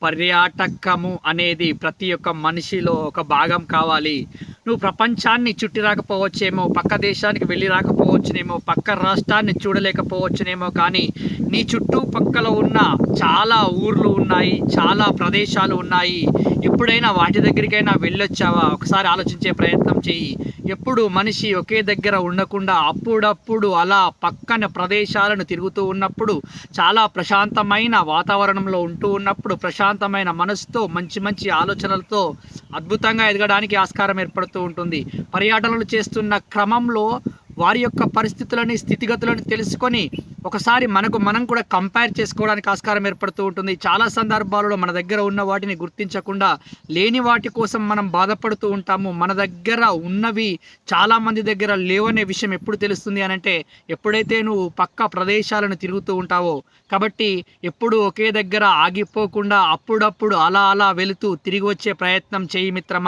పర్యాటకము అనేది ప్రతి ఒక్క మనిషిలో ఒక భాగం కావాలి. నువ్వు ప్రపంచాన్ని చుట్టి రాకపోవచ్చేమో, పక్క దేశానికి వెళ్ళి రాకపోవచ్చునేమో, పక్క రాష్ట్రాన్ని చూడలేకపోవచ్చునేమో, కానీ నీ చుట్టుపక్కల ఉన్న చాలా ఊర్లు ఉన్నాయి, చాలా ప్రదేశాలు ఉన్నాయి. ఎప్పుడైనా వాటి దగ్గరికైనా వెళ్ళొచ్చావా? ఒకసారి ఆలోచించే ప్రయత్నం చెయ్యి. ఎప్పుడు మనిషి ఒకే దగ్గర ఉండకుండా అప్పుడప్పుడు అలా పక్కన ప్రదేశాలను తిరుగుతూ ఉన్నప్పుడు, చాలా ప్రశాంతమైన వాతావరణంలో ఉంటూ ఉన్నప్పుడు, ప్రశాంతమైన మనసుతో మంచి మంచి ఆలోచనలతో అద్భుతంగా ఎదగడానికి ఆస్కారం ఏర్పడుతూ ఉంటుంది. పర్యటనలు చేస్తున్న క్రమంలో వారి యొక్క పరిస్థితులని, స్థితిగతులను తెలుసుకొని ఒకసారి మనం కూడా కంపేర్ చేసుకోవడానికి ఆస్కారం ఏర్పడుతూ ఉంటుంది. చాలా సందర్భాలలో మన దగ్గర ఉన్న వాటిని గుర్తించకుండా లేని వాటి కోసం మనం బాధపడుతూ ఉంటాము. మన దగ్గర ఉన్నవి చాలామంది దగ్గర లేవనే విషయం ఎప్పుడు తెలుస్తుంది అనంటే, ఎప్పుడైతే నువ్వు పక్క ప్రదేశాలను తిరుగుతూ ఉంటావో. కాబట్టి ఎప్పుడు ఒకే దగ్గర ఆగిపోకుండా అప్పుడప్పుడు అలా అలా వెళుతూ తిరిగి వచ్చే ప్రయత్నం చేయి మిత్రమా.